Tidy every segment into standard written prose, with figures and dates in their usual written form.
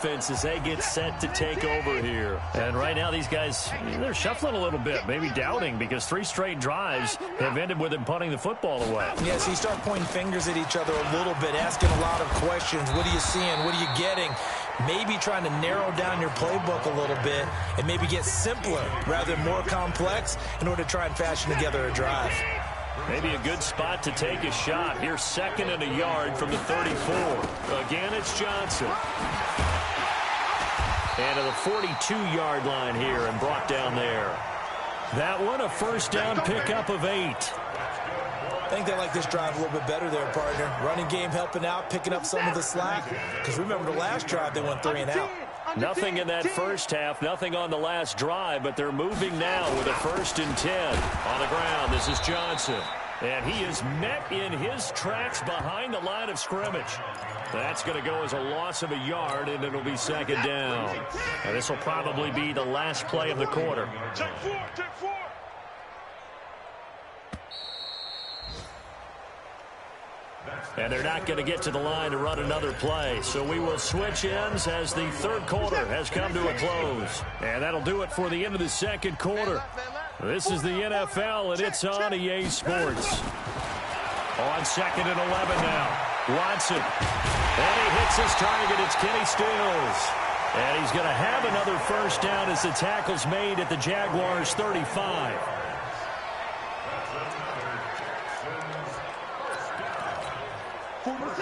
Offense as they get set to take over here. And right now these guys, they're shuffling a little bit, maybe doubting, because 3 straight drives have ended with them punting the football away. Yeah, so you start pointing fingers at each other a little bit, asking a lot of questions. What are you seeing? What are you getting? Maybe trying to narrow down your playbook a little bit and maybe get simpler rather than more complex in order to try and fashion together a drive. Maybe a good spot to take a shot. Here's 2nd and a yard from the 34. Again, it's Johnson. And to the 42-yard line here and brought down there. That one, a first down pickup of 8. I think they like this drive a little bit better there, partner. Running game helping out, picking up some of the slack. Because remember, the last drive they went 3 and out. Nothing in that first half, nothing on the last drive, but they're moving now with a 1st and 10. On the ground, this is Johnson. And he is met in his tracks behind the line of scrimmage. That's going to go as a loss of a yard, and it'll be 2nd down. And this will probably be the last play of the quarter. Take 4. And they're not going to get to the line to run another play. So we will switch ends as the 3rd quarter has come to a close. And that'll do it for the end of the 2nd quarter. This is the NFL, and it's on EA Sports. On 2nd and 11 now. Watson. And he hits his target. It's Kenny Stills. And he's going to have another first down as the tackle's made at the Jaguars' 35.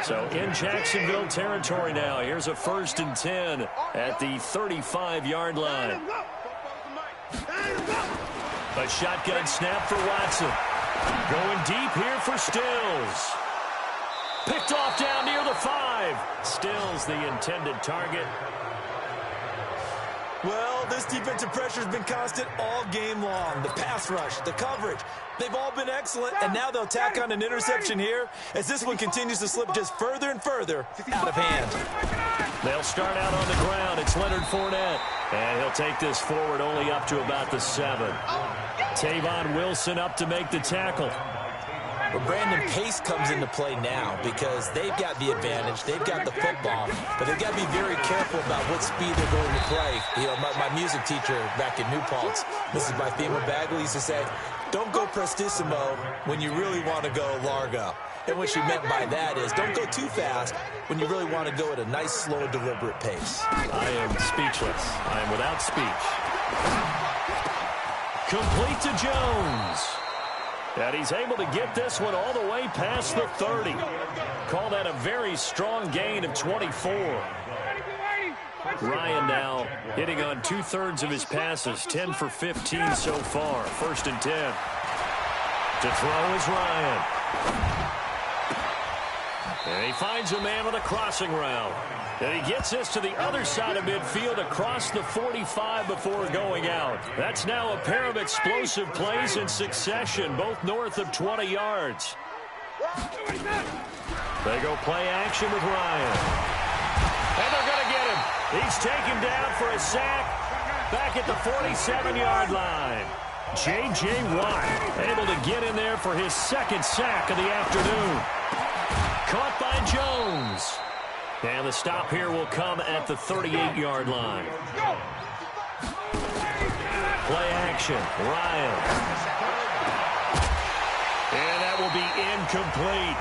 So in Jacksonville territory now. Here's a 1st and 10 at the 35-yard line. A shotgun snap for Watson. Going deep here for Stills. Picked off down near the 5. Stills the intended target. Well, this defensive pressure has been constant all game long. The pass rush, the coverage, they've all been excellent, and now they'll tack on an interception here as this one continues to slip just further and further out of hand. They'll start out on the ground. It's Leonard Fournette, and he'll take this forward only up to about the 7. Tavon Wilson up to make the tackle. But Brandon, pace comes into play now because they've got the advantage. They've got the football, but they've got to be very careful about what speed they're going to play. You know, my music teacher back in New Paltz, Mrs. Bythema Bagley, used to say, don't go prestissimo when you really want to go largo. And what she meant by that is don't go too fast when you really want to go at a nice, slow, deliberate pace. I am speechless. I am without speech. Complete to Jones. And he's able to get this one all the way past the 30. Call that a very strong gain of 24. Ryan now hitting on 2/3 of his passes, 10 for 15 so far. 1st and 10. To throw is Ryan. And he finds a man on a crossing route. And he gets this to the other side of midfield across the 45 before going out. That's now a pair of explosive plays in succession, both north of 20 yards. They go play action with Ryan. And they're going to get him. He's taken down for a sack back at the 47-yard line. J.J. Watt able to get in there for his 2nd sack of the afternoon. Caught by Jones. And the stop here will come at the 38-yard line. Play action. Ryan. And that will be incomplete.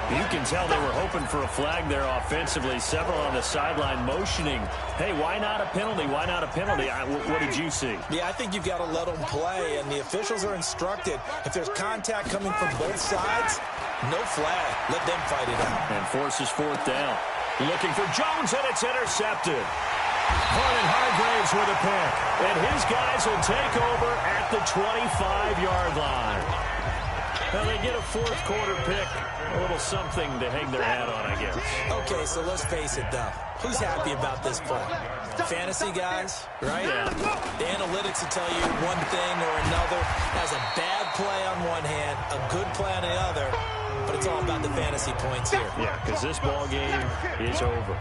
You can tell they were hoping for a flag there offensively. Several on the sideline motioning. Hey, why not a penalty? Why not a penalty? What did you see? Yeah, I think you've got to let them play, and the officials are instructed. If there's contact coming from both sides, no flag. Let them fight it out. And forces 4th down. Looking for Jones, and it's intercepted. Vernon Hargraves with a pick. And his guys will take over at the 25-yard line. Now they get a 4th quarter pick. A little something to hang their hat on, I guess. Okay, so let's face it, though. Who's happy about this play? Fantasy guys, right? Yeah. The analytics will tell you one thing or another. Has a bad play on one hand, a good play on the other, but it's all about the fantasy points here. Yeah, because this ball game is over.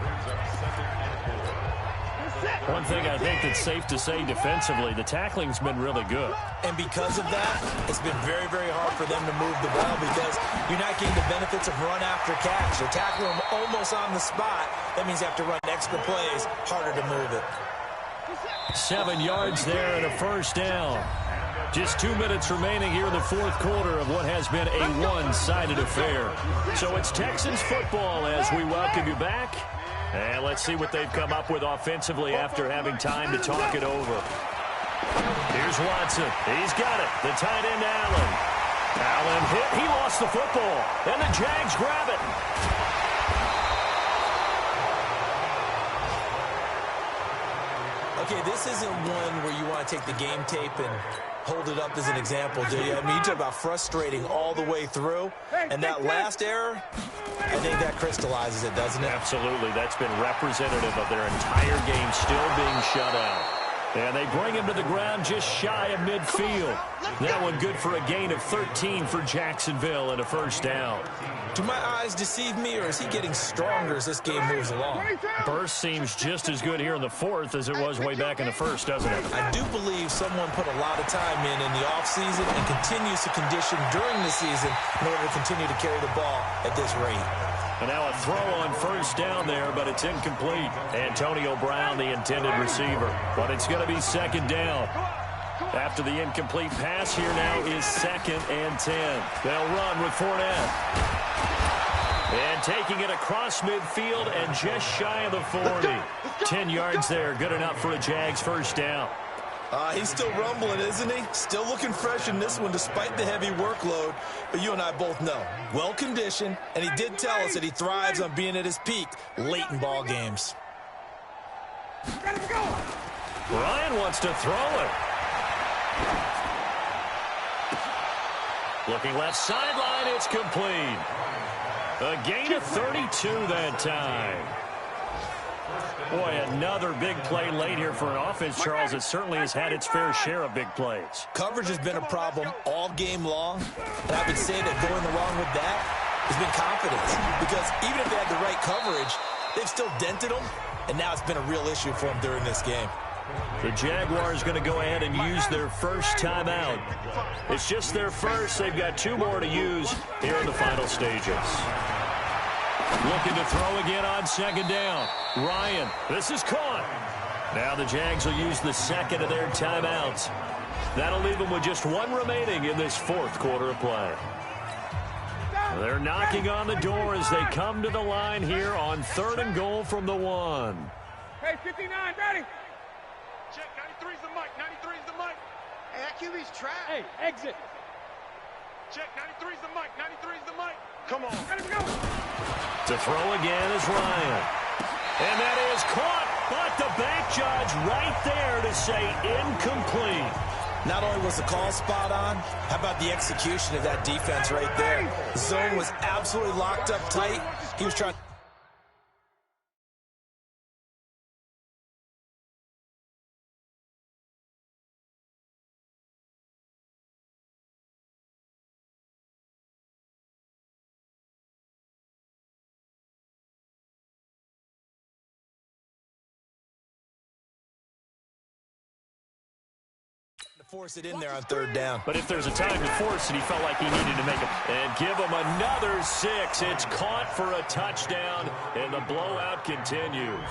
One thing I think that's safe to say defensively, the tackling's been really good. And because of that, it's been very, very hard for them to move the ball because you're not getting the benefits of run after catch. They're tackling them almost on the spot. That means you have to run extra plays, harder to move it. 7 yards there and a first down. Just 2 minutes remaining here in the fourth quarter of what has been a one-sided affair. So it's Texans football as we welcome you back. And let's see what they've come up with offensively after having time to talk it over. Here's Watson. He's got it. The tight end, Allen. Allen hit. He lost the football. And the Jags grab it. Okay, this isn't one where you want to take the game tape and hold it up as an example, do you? I mean, you talk about frustrating all the way through. And that last error, I think that crystallizes it, doesn't it? Absolutely. That's been representative of their entire game still being shut out. And they bring him to the ground just shy of midfield. That one good for a gain of 13 for Jacksonville and a first down. Do my eyes deceive me, or is he getting stronger as this game moves along? Burst seems just as good here in the fourth as it was way back in the first, doesn't it? I do believe someone put a lot of time in the offseason and continues to condition during the season in order to continue to carry the ball at this rate. And now a throw on first down there, but it's incomplete. Antonio Brown, the intended receiver. But it's going to be second down. After the incomplete pass, here now is 2nd and 10. They'll run with Fournette. And taking it across midfield and just shy of the 40. 10 yards there, good enough for a Jags first down. He's still rumbling, isn't he? Still looking fresh in this one despite the heavy workload. But you and I both know, well-conditioned, and he did tell us that he thrives on being at his peak late in ball games. Ryan wants to throw it. Looking left sideline, it's complete. A gain of 32 that time. Boy, another big play late here for an offense, Charles. It certainly has had its fair share of big plays. Coverage has been a problem all game long. And I would say that going along with that has been confidence. Because even if they had the right coverage, they've still dented them. And now it's been a real issue for them during this game. The Jaguars going to go ahead and use their first timeout. It's just their first. They've got 2 more to use here in the final stages. Looking to throw again on second down. Ryan, this is caught. Now the Jags will use the second of their timeouts. That'll leave them with just 1 remaining in this fourth quarter of play. They're knocking on the door as they come to the line here on 3rd and goal from the 1. Hey, 59, ready? Check, 93's the mic, 93's the mic. Hey, that QB's trash. Hey, exit. Check, 93's the mic, 93's the mic. Come on. Let him go. To throw again is Ryan. And that is caught, but the back judge right there to say incomplete. Not only was the call spot on, how about the execution of that defense right there? The zone was absolutely locked up tight. He was trying... force it in there on 3rd down. But if there's a time to force it, he felt like he needed to make it. And give him another 6. It's caught for a touchdown, and the blowout continues.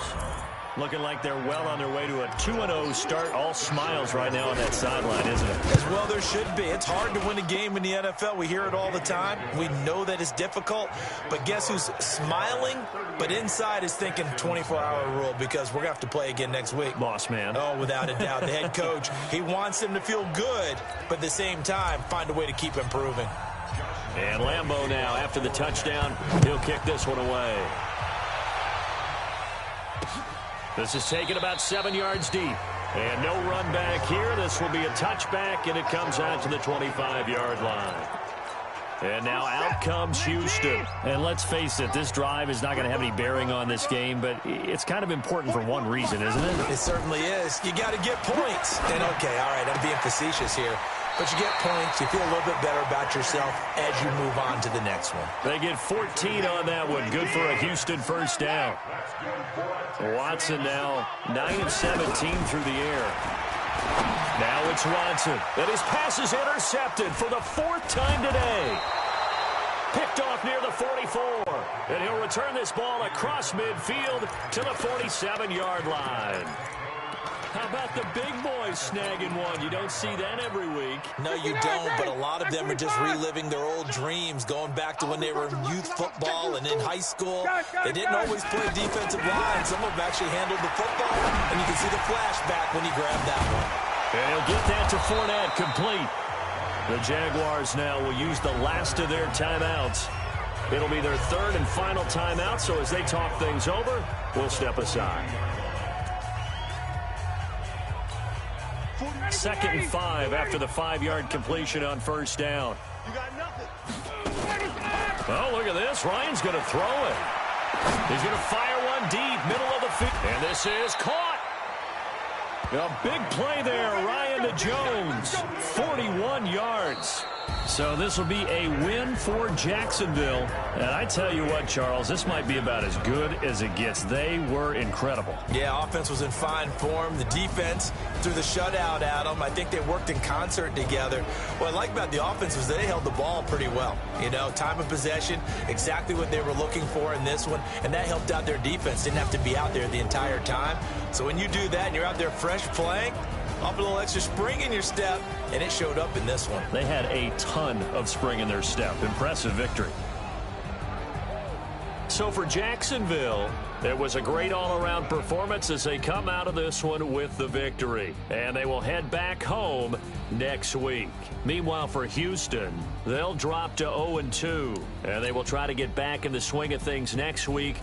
Looking like they're well on their way to a 2-0 start. All smiles right now on that sideline, isn't it? As well there should be. It's hard to win a game in the NFL. We hear it all the time. We know that it's difficult. But guess who's smiling? But inside is thinking 24-hour rule because we're going to have to play again next week. Boss man. Oh, without a doubt. The head coach, he wants them to feel good, but at the same time, find a way to keep improving. And Lambeau now, after the touchdown, he'll kick this one away. This is taken about 7 yards deep. And no run back here. This will be a touchback, and it comes out to the 25-yard line. And now out comes Houston. And let's face it, this drive is not going to have any bearing on this game, but it's kind of important for one reason, isn't it? It certainly is. You got to get points. And, okay, all right, I'm being facetious here. but you get points. You feel a little bit better about yourself as you move on to the next one. They get 14 on that one. Good for a Houston first down. Watson now 9 of 17 through the air. Now it's Watson. And his pass is intercepted for the 4th time today. Picked off near the 44. And he'll return this ball across midfield to the 47-yard line. How about the big boys snagging one? You don't see that every week. No, you don't, but a lot of them are just reliving their old dreams, going back to when they were in youth football and in high school. They didn't always play defensive line. Some of them actually handled the football, and you can see the flashback when he grabbed that one. And he'll get that to Fournette, complete. The Jaguars now will use the last of their timeouts. It'll be their 3rd and final timeout, so as they talk things over, we'll step aside. 2nd and 5 after the 5-yard completion on first down. You got nothing. Oh, look at this. Ryan's going to throw it. He's going to fire one deep, middle of the field. And this is caught. A big play there, Ryan to Jones. 41 yards. So this will be a win for Jacksonville. And I tell you what, Charles, this might be about as good as it gets. They were incredible. Yeah, offense was in fine form. The defense threw the shutout at them. I think they worked in concert together. What I like about the offense was they held the ball pretty well. You know, time of possession, exactly what they were looking for in this one. And that helped out their defense. Didn't have to be out there the entire time. So when you do that and you're out there fresh playing, off a little extra spring in your step, and it showed up in this one. They had a ton of spring in their step. Impressive victory. So for Jacksonville, it was a great all-around performance as they come out of this one with the victory. And they will head back home next week. Meanwhile, for Houston, they'll drop to 0-2. And they will try to get back in the swing of things next week